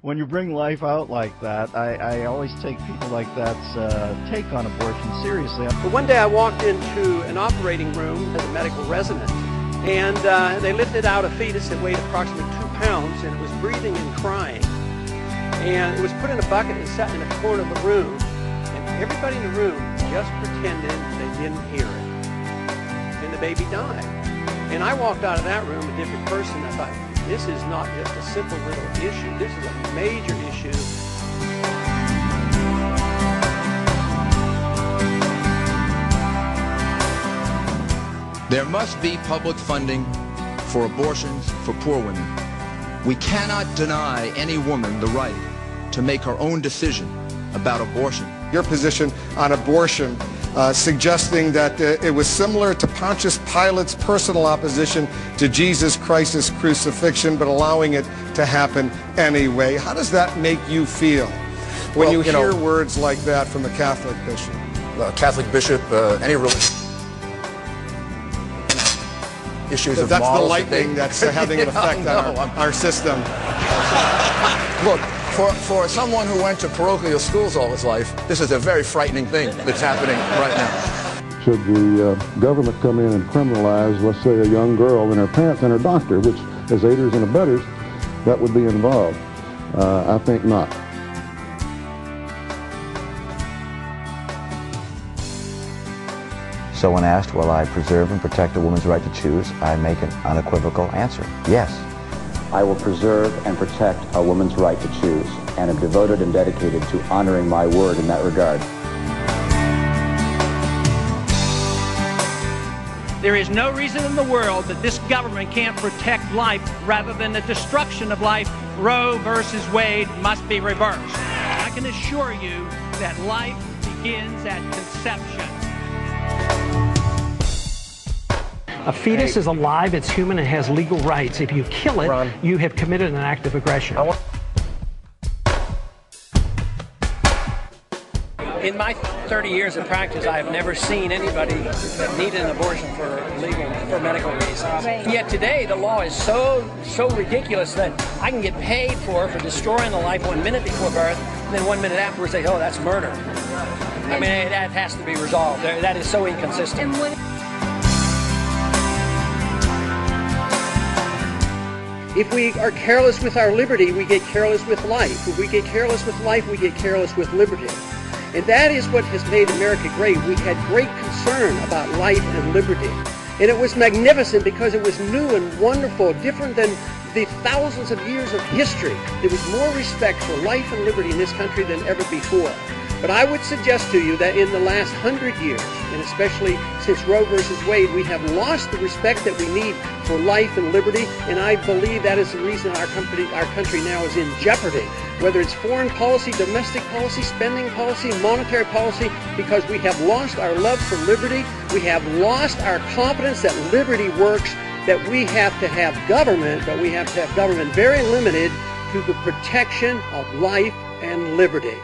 when you bring life out like that, I always take people like that's take on abortion seriously. But one day I walked into an operating room as a medical resident, and they lifted out a fetus that weighed approximately 2 pounds, and it was breathing and crying. And it was put in a bucket and sat in a corner of the room, and everybody in the room just pretended they didn't hear it. And the baby died. And I walked out of that room a different person. I thought, this is not just a simple little issue. This is a major issue. There must be public funding for abortions for poor women. We cannot deny any woman the right to make her own decision about abortion. Your position on abortion, suggesting that it was similar to Pontius Pilate's personal opposition to Jesus Christ's crucifixion, but allowing it to happen anyway. How does that make you feel when you hear words like that from a Catholic bishop? Catholic bishop, any religion. Issues of that's morals, the lightning that's having an effect on our system. Look, for someone who went to parochial schools all his life, this is a very frightening thing that's happening right now. Should the government come in and criminalize, let's say, a young girl and her parents and her doctor, which as aiders and abettors, that would be involved? I think not. So when asked, will I preserve and protect a woman's right to choose, I make an unequivocal answer. Yes. I will preserve and protect a woman's right to choose, and am devoted and dedicated to honoring my word in that regard. There is no reason in the world that this government can't protect life rather than the destruction of life. Roe versus Wade must be reversed. I can assure you that life begins at conception. A fetus is alive, it's human, and has legal rights. If you kill it, you have committed an act of aggression. In my 30 years of practice, I have never seen anybody that needed an abortion for medical reasons. Right. Yet today, the law is so ridiculous that I can get paid for destroying the life 1 minute before birth, and then 1 minute afterwards they say, oh, that's murder. I mean, that has to be resolved. That is so inconsistent. If we are careless with our liberty, we get careless with life. If we get careless with life, we get careless with liberty. And that is what has made America great. We had great concern about life and liberty. And it was magnificent because it was new and wonderful, different than the thousands of years of history. There was more respect for life and liberty in this country than ever before. But I would suggest to you that in the last 100 years, and especially since Roe versus Wade, we have lost the respect that we need for life and liberty, and I believe that is the reason our country now is in jeopardy. Whether it's foreign policy, domestic policy, spending policy, monetary policy, because we have lost our love for liberty, we have lost our confidence that liberty works, that we have to have government, but we have to have government very limited to the protection of life and liberty.